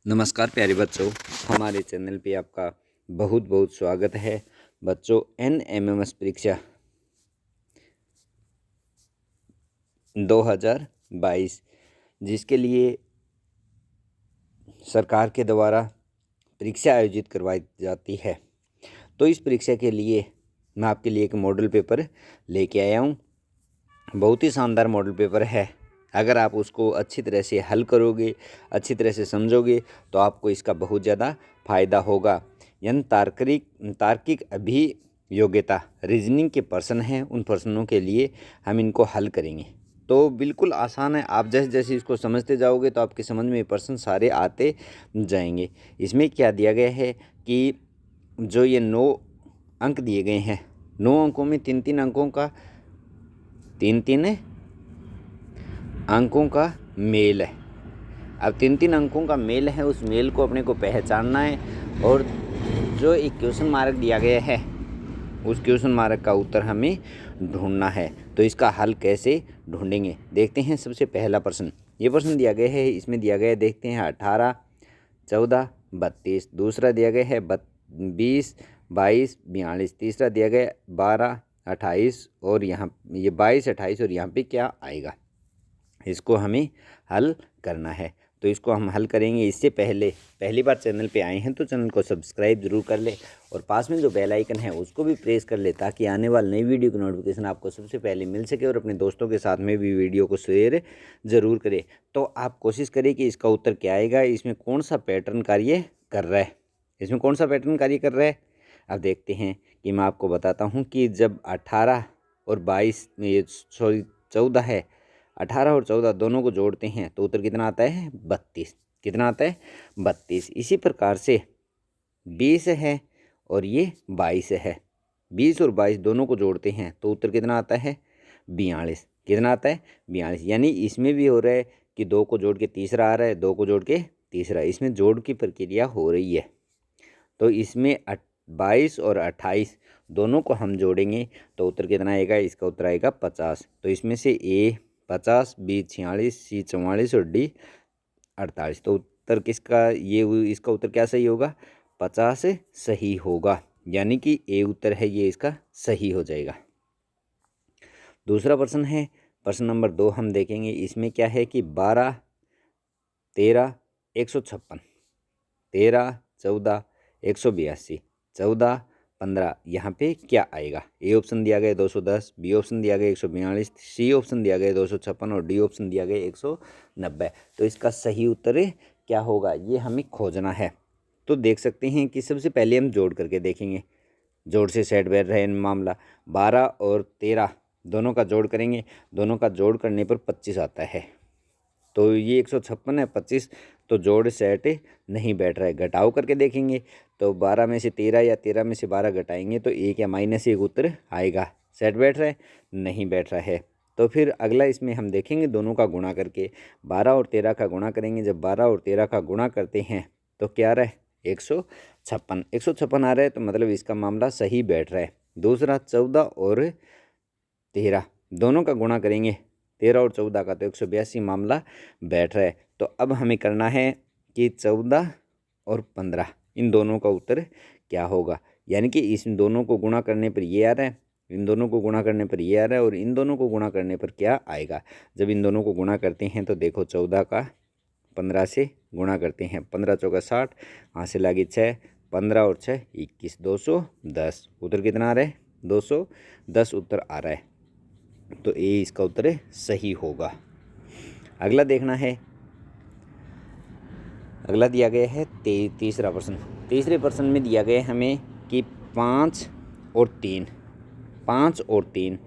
नमस्कार प्यारे बच्चों, हमारे चैनल पे आपका बहुत बहुत स्वागत है। बच्चों, NMMS परीक्षा 2022 जिसके लिए सरकार के द्वारा परीक्षा आयोजित करवाई जाती है, तो इस परीक्षा के लिए मैं आपके लिए एक मॉडल पेपर लेके आया हूँ। बहुत ही शानदार मॉडल पेपर है। अगर आप उसको अच्छी तरह से हल करोगे, अच्छी तरह से समझोगे, तो आपको इसका बहुत ज़्यादा फायदा होगा। यानी तार्किक अभियोग्यता रीजनिंग के प्रश्न हैं, उन प्रश्नों के लिए हम इनको हल करेंगे। तो बिल्कुल आसान है। आप जैसे जैसे इसको समझते जाओगे तो आपके समझ में प्रश्न सारे आते जाएंगे। इसमें क्या दिया गया है कि जो ये 9 अंक दिए गए हैं, 9 अंकों में 3-3 अंकों का मेल है। अब 3-3 अंकों का मेल है, उस मेल को अपने को पहचानना है और जो एक क्वेश्चन मार्क दिया गया है उस क्वेश्चन मार्क का उत्तर हमें ढूंढना है। तो इसका हल कैसे ढूंढेंगे, देखते हैं। सबसे पहला प्रश्न, ये प्रश्न दिया गया है, इसमें दिया गया है, देखते हैं 18, 14, 32। दूसरा दिया गया है 20, 22, 42। तीसरा दिया गया 12, 28 और यहाँ ये 22, 28 और यहाँ पे क्या आएगा, इसको हमें हल करना है। तो इसको हम हल करेंगे। इससे पहले पहली बार चैनल पे आए हैं तो चैनल को सब्सक्राइब जरूर कर ले और पास में जो बेल आइकन है उसको भी प्रेस कर ले, ताकि आने वाली नई वीडियो की नोटिफिकेशन आपको सबसे पहले मिल सके। और अपने दोस्तों के साथ में भी वीडियो को शेयर ज़रूर करें। तो आप कोशिश करें कि इसका उत्तर क्या आएगा, इसमें कौन सा पैटर्न कार्य कर रहा है, इसमें कौन सा पैटर्न कार्य कर रहा है। अब देखते हैं कि मैं आपको बताता हूँ कि जब 18 और 22 में ये 14 है, 18 और 14 दोनों को जोड़ते हैं तो उत्तर कितना आता है, 32। कितना आता है, 32। इसी प्रकार से 20 है और ये 22 है, 20 और 22 दोनों को जोड़ते हैं तो उत्तर कितना आता है, 42। कितना आता है, 42। यानी इसमें भी हो रहा है कि 2 को जोड़ के तीसरा आ रहा है, 2 को जोड़ के तीसरा, इसमें जोड़ की प्रक्रिया हो रही है। तो इसमें 22 और 28 दोनों को हम जोड़ेंगे तो उत्तर कितना आएगा, इसका उत्तर आएगा 50। तो इसमें से ए 50, बी 46, सी 44 और डी 48। तो उत्तर किसका, ये इसका उत्तर क्या सही होगा, 50 सही होगा। यानी कि ए उत्तर है ये इसका सही हो जाएगा। दूसरा प्रश्न है, प्रश्न नंबर 2 हम देखेंगे। इसमें क्या है कि 12, 13, 156, 13, 14, 182, 14, 15, यहाँ पे क्या आएगा। ए ऑप्शन दिया गया 210, बी ऑप्शन दिया गया 142, सी ऑप्शन दिया गया 256 और डी ऑप्शन दिया गया 190। तो इसका सही उत्तर क्या होगा, ये हमें खोजना है। तो देख सकते हैं कि सबसे पहले हम जोड़ करके देखेंगे, जोड़ से सेट बैठ रहे मामला। 12 और 13 दोनों का जोड़ करेंगे, दोनों का जोड़ करने पर 25 आता है। तो ये 156 है, 25 तो जोड़ सेट नहीं बैठ रहा है। घटाव करके देखेंगे तो 12 में से 13 या 13 में से 12 घटाएंगे तो 1 या -1 उत्तर आएगा। सेट बैठ रहा है, नहीं बैठ रहा है। तो फिर अगला इसमें हम देखेंगे दोनों का गुणा करके, 12 और 13 का गुणा करेंगे। जब 12 और 13 का गुणा करते हैं तो क्या आ रहा है, 156। 156 आ रहा है तो मतलब इसका मामला सही बैठ रहा है। दूसरा 14 और 13 दोनों का गुणा करेंगे, 13 और 14 का, तो 182 मामला बैठ रहा है। तो अब हमें करना है कि 14 और 15 इन दोनों का उत्तर क्या होगा। यानी कि इन दोनों को गुणा करने पर ये आ रहा है, इन दोनों को गुणा करने पर ये आ रहा है और इन दोनों को गुणा करने पर क्या आएगा। जब इन दोनों को गुणा करते हैं तो देखो 14 का 15 से गुणा करते हैं, 15 चौका 60, वहाँ से लागे 6, 15 और 6 21, 210। उत्तर कितना आ रहा है, 210 उत्तर आ रहा है। तो ए इसका उत्तर सही होगा। अगला देखना है, अगला दिया गया है तीसरा प्रश्न। तीसरे प्रश्न में दिया गया है हमें कि 5 और 3, 5 और 3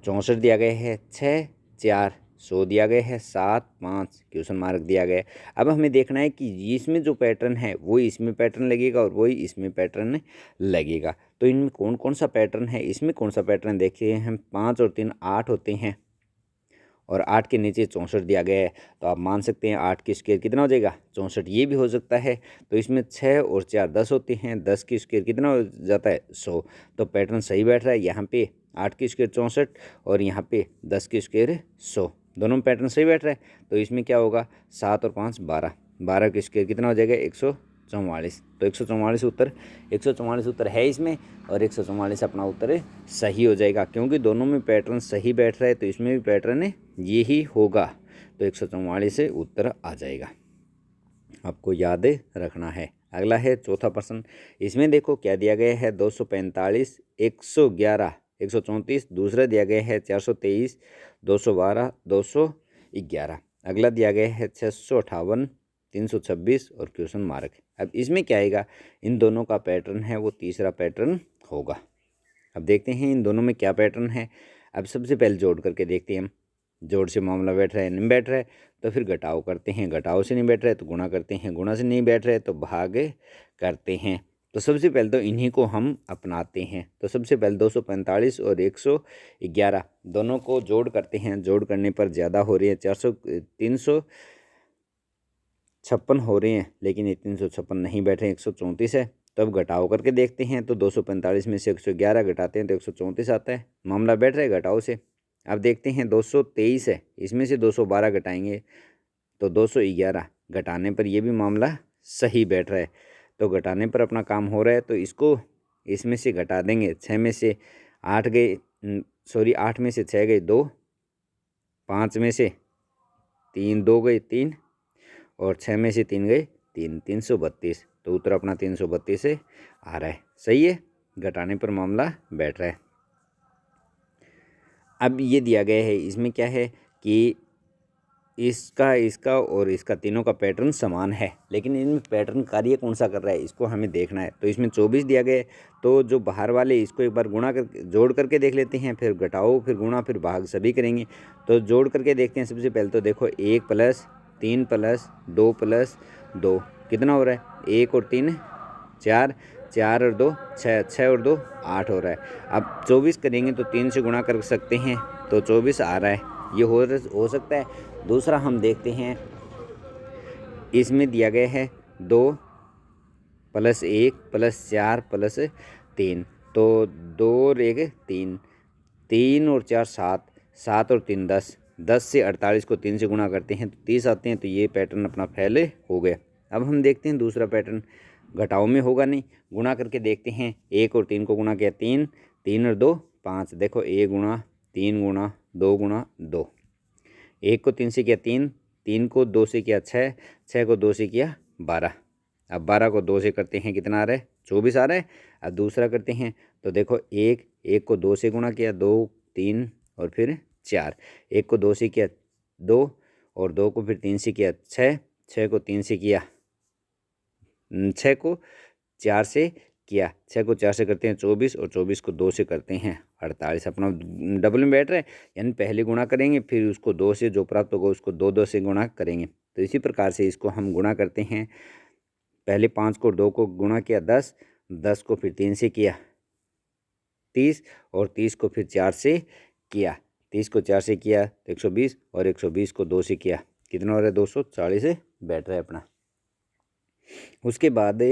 64 दिया गया है, 6, 4 100 दिया गया है, 7, 5 क्वेश्चन मार्क दिया गया है। अब हमें देखना है कि इसमें जो पैटर्न है वो इसमें पैटर्न लगेगा और वही इसमें पैटर्न लगेगा। तो इनमें कौन कौन सा पैटर्न है, इसमें कौन सा पैटर्न देखिए हम, 5 और 3 8 होते हैं और 8 के नीचे 64 दिया गया है। तो आप मान सकते हैं 8 की स्क्वायर कितना हो जाएगा, 64। ये भी हो सकता है। तो इसमें 6 और 4 10 होते हैं, 10 की स्क्वायर कितना हो जाता है, 100। तो पैटर्न सही बैठ रहा है। यहाँ पे 8 की स्क्वायर 64 और यहाँ पे 10 की स्क्वायर 100। दोनों में पैटर्न सही बैठ रहा है, तो इसमें क्या होगा 7 और 5 12, 12 के स्क्वायर कितना हो जाएगा 144। तो 144 उत्तर, 144 उत्तर है इसमें, और 144 अपना उत्तर सही हो जाएगा, क्योंकि दोनों में पैटर्न सही बैठ रहा है, तो इसमें भी पैटर्न यही होगा, तो 144 से उत्तर आ जाएगा। आपको याद रखना है। अगला है चौथा प्रश्न। इसमें देखो क्या दिया गया है 245, 111, 134। दूसरा दिया गया है 423, 212, 211। अगला दिया गया है 658, 326 और क्वेश्चन मार्क। अब इसमें क्या आएगा, इन दोनों का पैटर्न है वो तीसरा पैटर्न होगा। अब देखते हैं इन दोनों में क्या पैटर्न है। अब सबसे पहले जोड़ करके देखते हैं हम, जोड़ से मामला बैठ रहा है नहीं बैठ रहा है, तो फिर घटाव करते हैं, घटाव से नहीं बैठ रहा है तो गुणा करते हैं, गुणा से नहीं बैठ रहा है तो भाग करते हैं। तो सबसे पहले तो इन्हीं को हम अपनाते हैं। तो सबसे पहले 245 और 111 दोनों को जोड़ करते हैं, जोड़ करने पर ज़्यादा हो रही है 356 हो रहे हैं, लेकिन ये 356 नहीं बैठ रहे, 134 है। तो अब घटाव करके देखते हैं, तो 245 में से 111 घटाते हैं तो 134 आता है, मामला बैठ रहा है घटाव से। अब देखते हैं 223 है, इसमें से 212 घटाएंगे तो 211, घटाने पर ये भी मामला सही बैठ रहा है, तो घटाने पर अपना काम हो रहा है। तो इसको इसमें से घटा देंगे, 6 में से 8 गए, 8 में से 6 गए 2, 5 में से 3 2 गए 3, और 6 में से 3 गए 3, 332। तो उत्तर अपना 332 से आ रहा है, सही है, घटाने पर मामला बैठ रहा है। अब ये दिया गया है, इसमें क्या है कि इसका और इसका तीनों का पैटर्न समान है, लेकिन इनमें पैटर्न कार्य कौन सा कर रहा है इसको हमें देखना है। तो इसमें 24 दिया गया है, तो जो बाहर वाले इसको एक बार गुणा कर जोड़ करके देख लेते हैं, फिर घटाओ फिर गुणा फिर भाग सभी करेंगे। तो जोड़ करके देखते हैं। सबसे पहले तो देखो 1 + 3 + 2 + 2 कितना हो रहा है, 1 और 3 4, 4 और 2 6, 6 और 2 8 हो रहा है। अब 24 करेंगे तो 3 से गुणा कर सकते हैं, तो 24 आ रहा है, ये हो सकता है। दूसरा हम देखते हैं, इसमें दिया गया है 2 + 1 + 4 + 3, तो 2 और 1 3, 3 और 4 7, 7 और 3 10, 10 से 48 को 3 से गुणा करते हैं तो 30 आते हैं, तो ये पैटर्न अपना फैले हो गया। अब हम देखते हैं दूसरा पैटर्न, घटाव में होगा नहीं, गुणा करके देखते हैं। 1 और 3 को गुणा किया 3, 3 और 2 5, देखो 1 गुणा 3 गुणा 2 गुणा 2, 1 को 3 से किया 3, 3 को 2 से किया 6, 6 को 2 से किया 12। अब 12 को 2 से करते हैं, कितना आ रहा है 24 आ रहा है। अब दूसरा करते हैं, तो देखो 1 को 2 से गुणा किया 2 3 और फिर 4, 1 को 2 से किया 2 और 2 को फिर 3 से किया 6, 6 को 3 से किया 6 को 4 से किया, 6 को 4 से करते हैं 24 और 24 को 2 से करते हैं 48। अपना डबल में बैठ रहा है, यानी पहले गुणा करेंगे फिर उसको 2 से जो प्राप्त होगा उसको 2 2 से गुणा करेंगे। तो इसी प्रकार से इसको हम गुणा करते हैं। पहले 5 को 2 को गुणा किया 10, 10 को फिर 3 से किया 30 और 30 को फिर 4 से किया, 30 को 4 से किया तो 120 और 120 को 2 से किया, कितना हो रहा है 240 से बैठ रहा है अपना। उसके बाद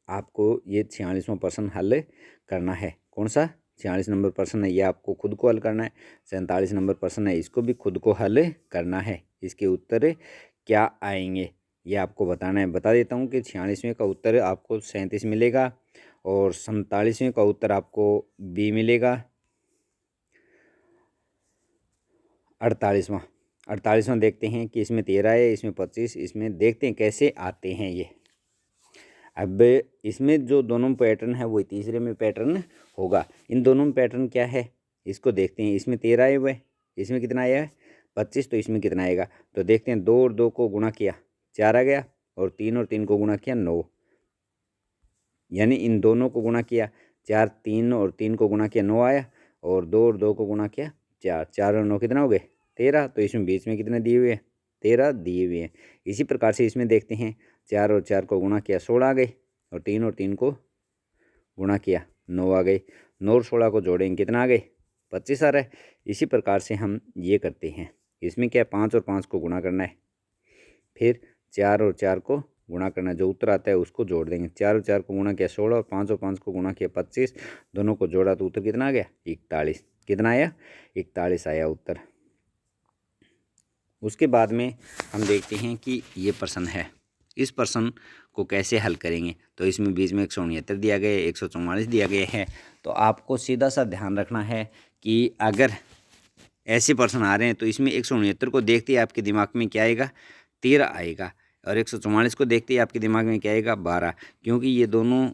आपको ये 46वां प्रश्न हल करना है। कौन सा 46 नंबर प्रश्न है, ये आपको खुद को हल करना है। 47 नंबर प्रश्न है, इसको भी खुद को हल करना है। इसके उत्तर क्या आएंगे ये आपको बताना है। बता देता हूँ कि 46वें का उत्तर आपको 37 मिलेगा और 47वें का उत्तर आपको बी मिलेगा। 48वां देखते हैं कि इसमें 13 है, इसमें 25, इसमें देखते हैं कैसे आते हैं ये। अब इसमें जो दोनों पैटर्न है वो तीसरे में पैटर्न होगा। इन दोनों में पैटर्न क्या है इसको देखते हैं। इसमें 13 आए हुए, इसमें कितना आया है 25, तो इसमें कितना आएगा तो देखते हैं। 2 और 2 को गुणा किया 4 आ गया, और 3 और 3 को गुणा किया 9, यानी इन दोनों को गुणा किया 4, 3 और 3 को गुणा किया 9 आया, और 2 और 2 को गुणा किया 4, 4 और 9 कितना हो गए 13। तो इसमें बीच में कितने दिए हुए हैं 13 दिए हुए हैं। इसी प्रकार से इसमें देखते हैं 4 और 4 को गुणा किया 16 आ गए, और 3 को गुणा किया 9 आ गए, 9 और 16 को जोड़ेंगे कितना आ गए 25 आ रहा है। इसी प्रकार से हम ये करते हैं। इसमें क्या 5 और 5 को गुणा करना है, फिर 4 और 4 को गुणा करना है, जो उत्तर आता है उसको जोड़ देंगे। 4 और 4 को गुणा किया 16 और 5 और 5 को गुणा किया 25, दोनों को जोड़ा तो उत्तर कितना आ गया 41। कितना आया 41 आया उत्तर। उसके बाद में हम देखते हैं कि ये प्रश्न है, इस प्रश्न को कैसे हल करेंगे। तो इसमें बीच में 169 दिया गया है, 144 दिया गया है। तो आपको सीधा सा ध्यान रखना है कि अगर ऐसे प्रश्न आ रहे हैं तो इसमें 169 को देखते ही आपके दिमाग में क्या आएगा, 13 आएगा, और 144 को देखते ही आपके दिमाग में क्या आएगा, 12, क्योंकि ये दोनों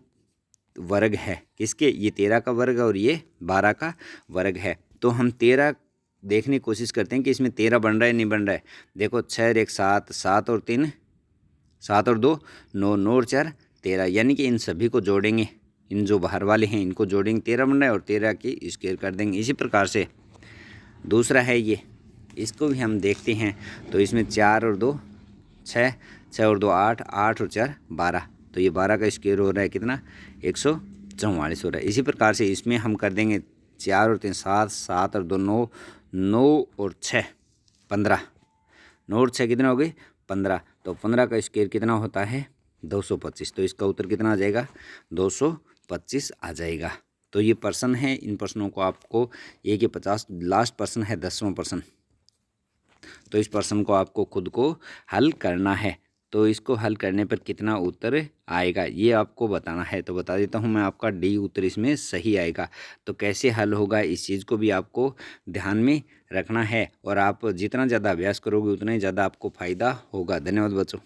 वर्ग है किसके, ये 13 का वर्ग और ये 12 का वर्ग है। तो हम 13 देखने की कोशिश करते हैं कि इसमें 13 बन रहा है नहीं बन रहा है। देखो 6 और 1 7, 7 और 3 7 और 2 9, 9 और 4 13, यानी कि इन सभी को जोड़ेंगे, इन जो बाहर वाले हैं इनको जोड़ेंगे, 13 बन रहा है और 13 की स्क्वायर कर देंगे। इसी प्रकार से दूसरा है ये, इसको भी हम देखते हैं। तो इसमें 4 और 2 6, 6 और 2 8, 8 और 4 12, तो ये 12 का स्क्वायर हो रहा है कितना, 144 हो रहा है। इसी प्रकार से इसमें हम कर देंगे 4 और 3 7, 7 और 2 9, 9 और 6 15, 9 और 6 कितना हो गई, 15, तो 15 का स्क्वायर कितना होता है, 225। तो इसका उत्तर कितना आ जाएगा, 225 आ जाएगा। तो ये प्रश्न है, इन प्रश्नों को आपको 1 के 50, लास्ट प्रश्न है 10वां प्रश्न। तो इस प्रश्न को आपको खुद को हल करना है। तो इसको हल करने पर कितना उत्तर आएगा ये आपको बताना है। तो बता देता हूँ मैं, आपका डी उत्तर इसमें सही आएगा। तो कैसे हल होगा इस चीज़ को भी आपको ध्यान में रखना है, और आप जितना ज़्यादा अभ्यास करोगे उतना ही ज़्यादा आपको फ़ायदा होगा। धन्यवाद बच्चों।